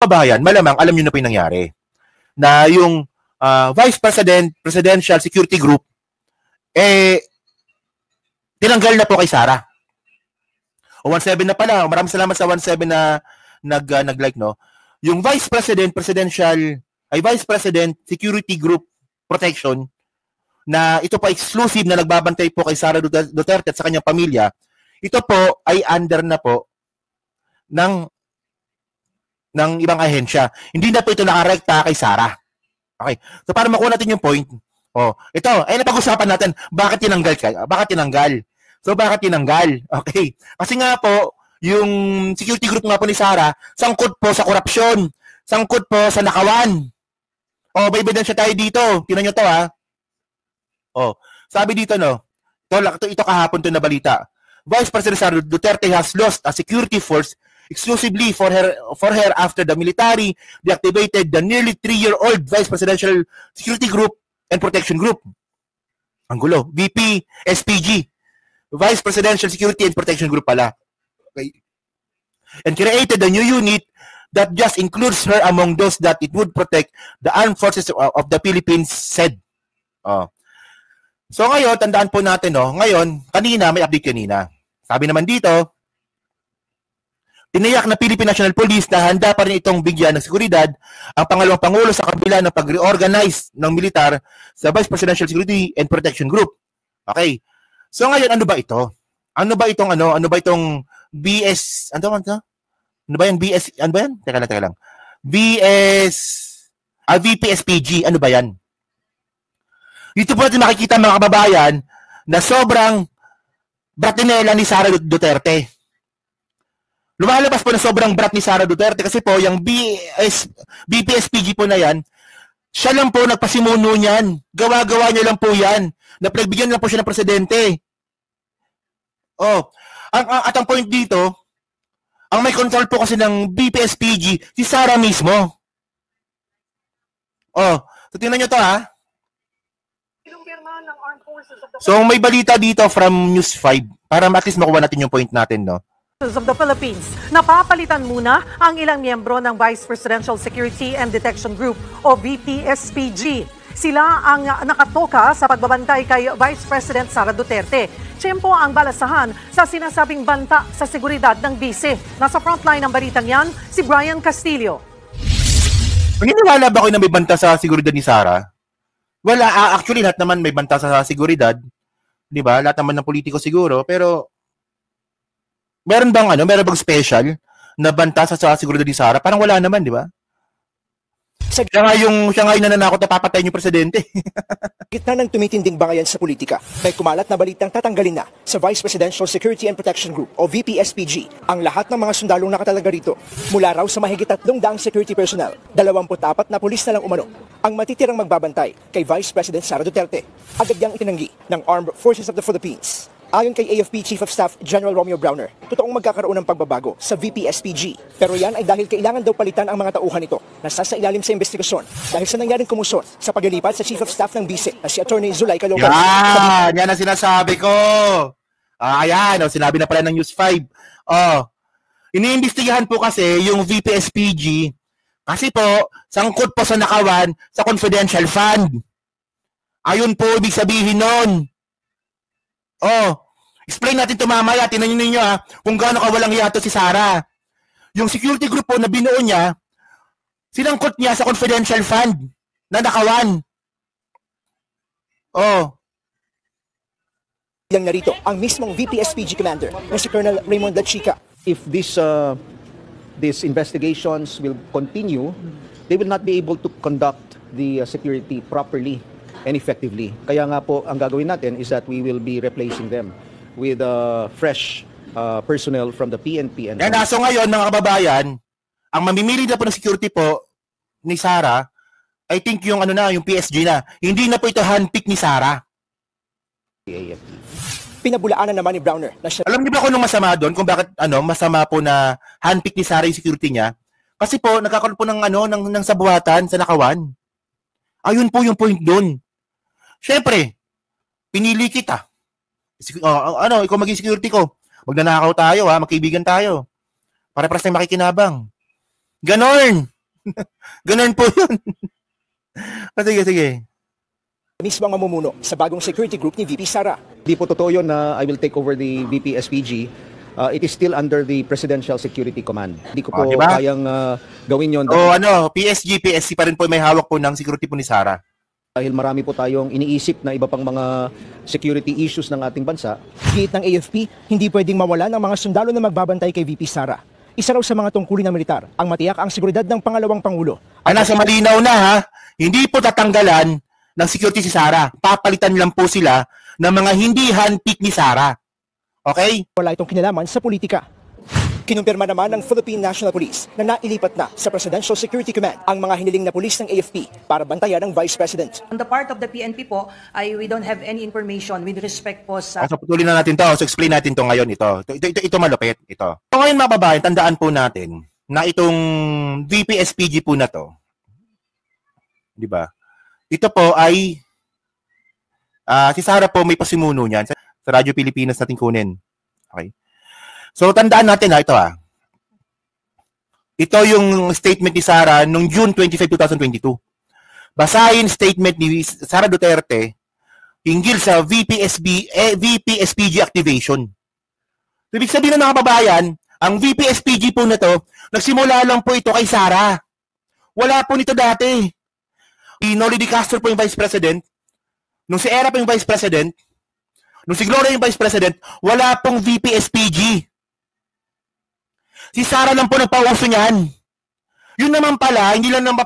kababayan, malamang alam niyo na po yung nangyari. Na yung Vice President, Presidential Security Group, tinanggal na po kay Sara. O 17 na pala. Maraming salamat sa 17 na nag-like, no? Yung Vice President, Vice President Security Group Protection, na ito po exclusive na nagbabantay po kay Sara Duterte at sa kanyang pamilya, ito po ay under na po ng ibang ahensya. Hindi na po ito nakarekta kay Sara. Okay. So para makuha natin yung point, ito, ay napag-usapan natin, bakit tinanggal? So bakit tinanggal? Okay. Kasi nga po, yung security group nga po ni Sara, sangkot po sa korupsyon, sangkot po sa nakawan. May ebidensya tayo dito. Tingnan nyo to, ha. Sabi dito, no, ito kahapon to na balita. Vice President Sara Duterte has lost a security force exclusively for her after the military deactivated the nearly 3-year-old Vice Presidential Security Group and Protection Group. Ang gulo. VP SPG. Vice Presidential Security and Protection Group pala. Okay. And created a new unit that just includes her among those that it would protect the armed forces of the Philippines, said. So ngayon, tandaan po natin, ngayon, may update kanina. Sabi naman dito, tiniyak na Philippine National Police na handa pa rin itong bigyan ng seguridad ang pangalawang pangulo sa kabila ng pag-reorganize ng militar sa Vice Presidential Security and Protection Group. Okay. So ngayon, ano ba ito? Ano ba itong BS, ano ba yan? BS, ano ba yan? Teka lang. VPSPG, ano ba yan? Dito po natin makikita mga kababayan na sobrang bratinela ni Sara Duterte. Lumalabas po na sobrang brat ni Sara Duterte kasi po yung BPSPG po na yan, siya lang po nagpasimuno niyan. Gawa-gawa niya lang po yan. Napagbigyan lang po siya ng presidente. At ang point dito, ang may control po kasi ng BPSPG, si Sara mismo. So tingnan nyo to, ha. So may balita dito from News 5 para at least makuha natin yung point natin, no? Of the Philippines, napapalitan muna ang ilang miyembro ng Vice Presidential Security and Detection Group o VPSPG. Sila ang nakatoka sa pagbabantay kay Vice President Sara Duterte. Tiyempo ang balasahan sa sinasabing banta sa seguridad ng bise. Nasa frontline ng balitang yan, si Brian Castillo. Naniniwala ba kayo na may banta sa seguridad ni Sara? Well, actually, lahat naman may banta sa seguridad. Di ba? Lahat naman ng politiko siguro. Pero meron bang special na banta sa seguridad ni Sara? Parang wala naman, di ba? Siya nga yung nananakot na papatayin yung presidente. Gitna ng tumitinding bangayan sa politika, may kumalat na balitang tatanggalin na sa Vice Presidential Security and Protection Group o VPSPG ang lahat ng mga sundalong nakatalaga rito. Mula raw sa mahigit 300 security personnel, 24 na pulis na lang umano ang matitirang magbabantay kay Vice President Sara Duterte. Agad niyang itinanggi ng Armed Forces of the Philippines. Ayon kay AFP Chief of Staff General Romeo Browner, totoong magkakaroon ng pagbabago sa VPSPG. Pero yan ay dahil kailangan daw palitan ang mga tauhan nito na sasailalim sa investigasyon dahil sa nangyaring kumusot sa paglilipat sa Chief of Staff ng BISE na si Attorney Zulaika Lopez. Yan ang sinasabi ko. Ayan, sinabi na pala ng News 5. Iniimbestigahan po kasi yung VPSPG kasi po, sangkot po sa nakawan sa confidential fund. Ayun po, ibig sabihin nun. Explain natin ito mamaya. Tingnan ninyo kung gaano kawalang hiyato si Sara. Yung security group po na binuo niya, sinangkot niya sa confidential fund na nakawan. Lang narito ang mismong VPSPG commander na si Colonel Raymond Lachica. If these investigations will continue, they will not be able to conduct the security properly and effectively. Kaya nga po, ang gagawin natin is that we will be replacing them with fresh personnel from the PNP. And so ngayon, mga kababayan, ang mamimili na po ng security po ni Sara, I think yung yung PSG na. Hindi na po ito handpick ni Sara. Pinabulaanan naman ni Browner na siya. Alam niyo ba kung anong masama doon? Kung bakit masama po na handpick ni Sara yung security niya? Kasi po, nagkakaroon po ng sabuhatan sa nakawan. Ayun po yung point doon. Siyempre, pinili kita. Ikaw maging security ko. Magnanakaw tayo, magkaibigan tayo. Pare-pares tayong makikinabang. Ganon. Ganun po yun. Sige. Mismo ang mamumuno sa bagong security group ni VP Sara. Di po totoo yun na I will take over the VP-SPG. It is still under the Presidential Security Command. Hindi ko po diba? kayang gawin yun. PSG, PSC pa rin po may hawak po ng security po ni Sara. Dahil marami po tayong iniisip na iba pang mga security issues ng ating bansa. Giit ng AFP, hindi pwedeng mawala ng mga sundalo na magbabantay kay VP Sara. Isa raw sa mga tungkulin ng militar ang matiyak ang seguridad ng pangalawang Pangulo. Nasa malinaw na ha, hindi po tatanggalan ng security si Sara. Papalitan lang po sila ng mga hindi handpick ni Sara. Okay? Wala itong kinalaman sa politika. Kinumpirma naman ng Philippine National Police na nailipat na sa Presidential Security Command ang mga hiniling na pulis ng AFP para bantayan ng Vice President. On the part of the PNP po, we don't have any information with respect po sa... So, patuloy na natin to. So, explain natin to ngayon. Ito malupit. Ito. So, ngayon mga babae, tandaan po natin na itong VP-SPG po na to, di ba? Ito po ay si Sara po may pasimuno niyan sa Radyo Pilipinas natin kunin. Okay. So, tandaan natin ito Ito yung statement ni Sara noong June 25, 2022. Basahin statement ni Sara Duterte hinggil sa VP-SPG activation. Ibig sabihin ng mga kababayan, ang VP-SPG po na to, nagsimula lang po ito kay Sara. Wala po nito dati. Si Noli de Castro po yung Vice President. Nung si Era po yung Vice President. Nung si Gloria yung Vice President, wala pong VP-SPG. Si Sara lang po nagpauso niyan. Yun naman pala, hindi lang naman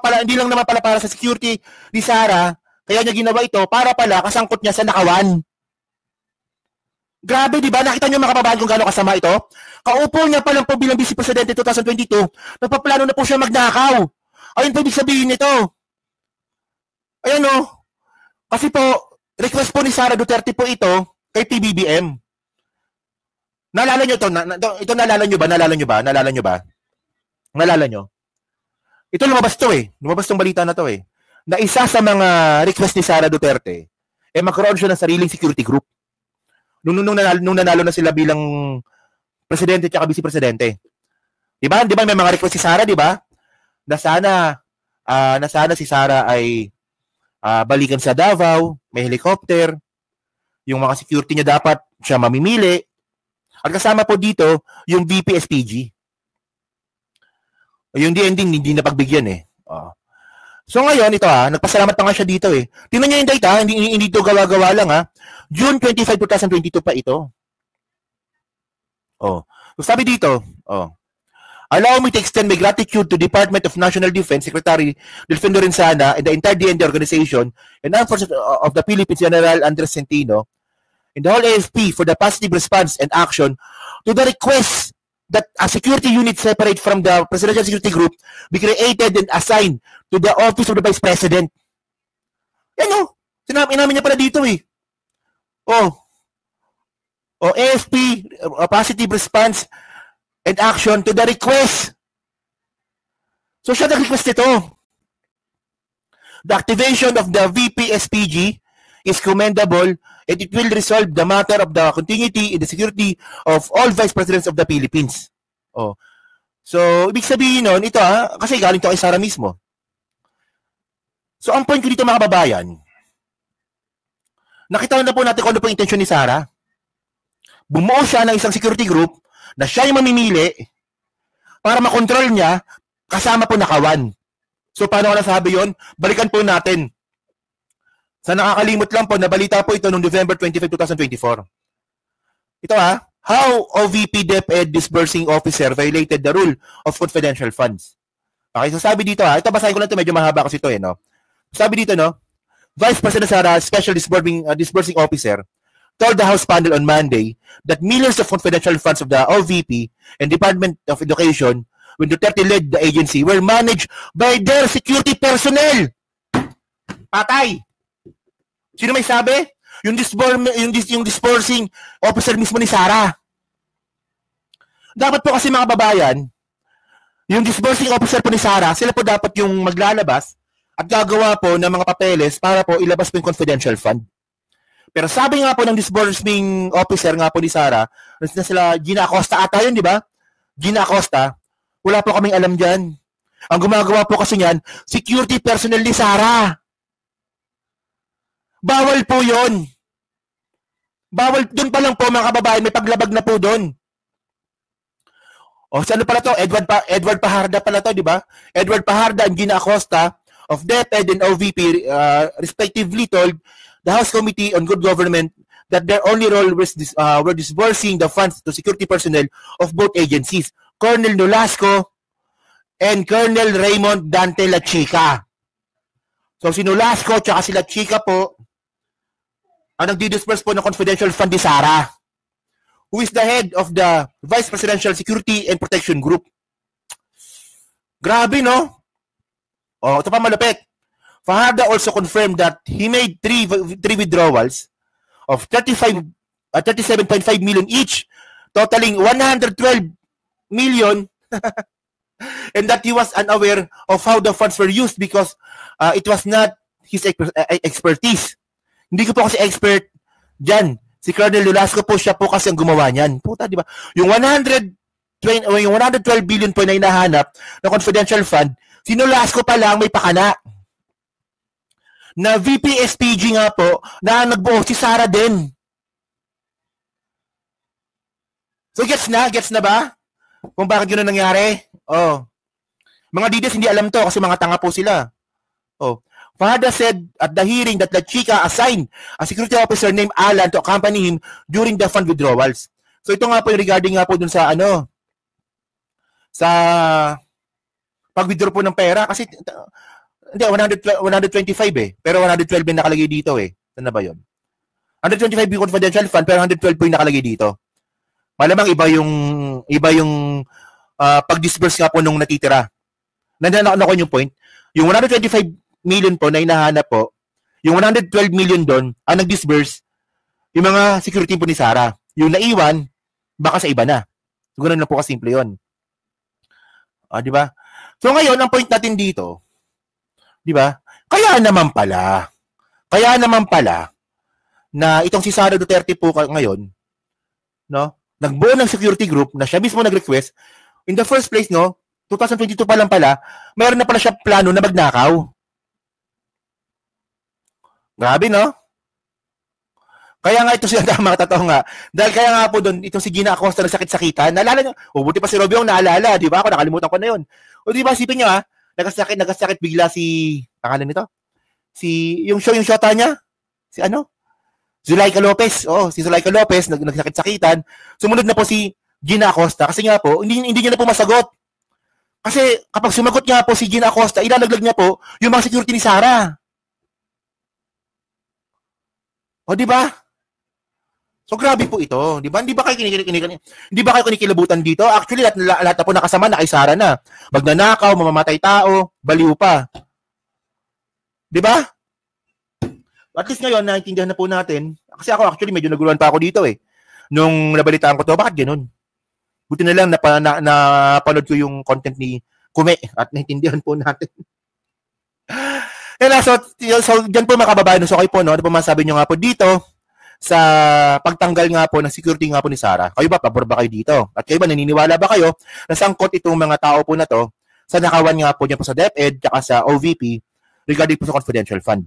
pala para sa security ni Sara, kaya niya ginawa ito para pala kasangkot niya sa nakawan. Grabe, di ba? Nakita niyo mga kababayan kung gaano kasama ito? Kaupo niya pa lang po bilang Vice Presidente 2022, nagpaplano na po siya magnakaw. Ayun po ibig sabihin nito. Ayan o. Kasi po, request po ni Sara Duterte po ito kay PBBM. Naalala nyo ito? Ito naalala nyo ba? Naalala nyo? Ito lumabas to Lumabas tong balita na to Na isa sa mga request ni Sara Duterte, magkaroon siya ng sariling security group. Nung nanalo na sila bilang presidente at vice presidente. Diba? Diba may mga request si Sara, diba? Na sana si Sara ay balikan sa Davao, may helicopter, yung mga security niya dapat siya mamimili. At kasama po dito, yung VP-SPG. Yung DND, hindi napagbigyan So ngayon, ito nagpasalamat pa nga siya dito Tingnan niyo yung data, hindi ito gawa-gawa lang June 25, 2022 pa ito. So sabi dito, allow me to extend my gratitude to Department of National Defense, Secretary Delfino Renzana, and the entire DND organization, and Armed Forces of the Philippines, General Andres Centino, and the whole AFP for the positive response and action to the request that a security unit separate from the Presidential Security Group be created and assigned to the Office of the Vice President. Yan inamin niya pala dito AFP, a positive response and action to the request. So siya nag-request ito. The activation of the VP-SPG is commendable and it will resolve the matter of the continuity and the security of all Vice Presidents of the Philippines. So, ibig sabihin nun, ito kasi galing ito kay Sara mismo. So, ang point ko dito mga kababayan, nakita na po natin kung ano po yung intention ni Sara. Bumuo siya ng isang security group na siya yung mamimili para makontrol niya kasama po nakawan. So, paano ko nasabi yun? Balikan po natin. Sa nakakalimot lang po, nabalita po ito noong November 25, 2024. Ito how OVP DepEd disbursing officer violated the rule of confidential funds. Okay, so sabi dito ito basahin ko lang ito, medyo mahaba kasi ito Sabi dito Vice President Sara, Special Disbursing Officer, told the House panel on Monday that millions of confidential funds of the OVP and Department of Education, when Duterte led the agency, were managed by their security personnel. Patay! Sino may sabi? Yung disbursing officer mismo ni Sara. Dapat po kasi mga babayan, yung disbursing officer po ni Sara, sila po dapat yung maglalabas at gagawa po ng mga papeles para po ilabas po yung confidential fund. Pero sabi nga po ng disbursing officer nga po ni Sara, na sila Gina Acosta ata yun, di ba? Gina Acosta, wala po kaming alam dyan. Ang gumagawa po kasi niyan, security personnel ni Sara. Bawal po yun. Bawal, doon pa lang po mga kababayan, may paglabag na po doon. O, ano pala to? Edward Paharda pala to, di ba? Edward Paharda and Gina Acosta of DepEd and OVP respectively told the House Committee on Good Government that their only role was were disbursing the funds to security personnel of both agencies, Colonel Nolasco and Colonel Raymond Dante La Chica. So si Nolasco at si La Chica po ang nagdi-disperse po ng confidential fund ni Sara, who is the head of the Vice Presidential Security and Protection Group. Grabe, no? Oh, ito pa malapit. Fajardo also confirmed that he made three withdrawals of 37.5 million each, totaling 112 million, and that he was unaware of how the funds were used because it was not his expertise. Hindi ko po kasi expert dyan. Si Colonel Nolasco po, siya po kasi ang gumawa niyan. Puta, di ba? Yung 112 billion po na hinahanap na confidential fund, si Nolasco pa lang may pakana. Na VP SPG nga po, na nagbuo si Sara din. So gets na ba? Kung bakit yun nangyari? Oh. Mga DDS hindi alam to kasi mga tanga po sila. Oh. Fajardo said at the hearing that La Chica assigned a security officer named Alan to accompany him during the fund withdrawals. So ito nga po yung regarding nga po dun sa sa pag-withdraw po ng pera kasi hindi 125 eh, pero 112 yung nakalagay dito eh. Ano ba 'yon? 125 yung confidential fund pero 112 po yung nakalagay dito. Malamang iba yung pag-disburse nga po nung natitira. Nandiyan ako yung point. Yung 125 million po na hinahanap po, yung 112 million doon, ang nag-disburse, yung mga security po ni Sara. Yung naiwan, baka sa iba na. Siguro na po kasimple yun. Di ba? So ngayon, ang point natin dito, di ba? Kaya naman pala, na itong si Sara Duterte po ngayon, no? Nagbuo ng security group na siya mismo nag-request, in the first place, no, 2022 pa lang pala, mayroon na pala siya plano na magnakaw. Grabe, no? Kaya nga ito siya mga totoo nga. Dahil kaya nga po doon, itong si Gina Acosta nagsakit-sakitan. Naalala nyo? Buti pa si Robby ang naalala. Di ba? Ako nakalimutan ko na yun. O di ba, sipin nyo ha? Nagasakit bigla si, pangalan nito? Yung shota niya? Si ano? Zulaika Lopez. Si Zulaika Lopez, nagsakit-sakitan. Sumunod na po si Gina Acosta. Kasi nga po, hindi niya na po masagot. Kasi kapag sumagot nga po si Gina Acosta, ilalaglag niya po yung mga security ni Sara. O, di ba? So, grabe po ito. Di ba? Hindi ba kayo kinikilabutan dito? Actually, lahat na po nakasama na kay Sara na. Magnanakaw, mamamatay tao, baliw pa. Di ba? At least ngayon, naintindihan na po natin. Kasi ako actually, medyo naguluhan pa ako dito eh. Nung nabalitaan ko to, bakit ganun? Buti na lang napanood ko yung content ni Kume at naintindihan po natin. So dyan po mga kababayan, so kayo po, no? Ano po masabi nyo nga po dito sa pagtanggal nga po ng security nga po ni Sara? Kayo ba, pabor ba kayo dito? At kayo ba, naniniwala ba kayo na sangkot itong mga tao po na to sa nakawan nga po dyan po sa DepEd at sa OVP regarding po sa confidential fund?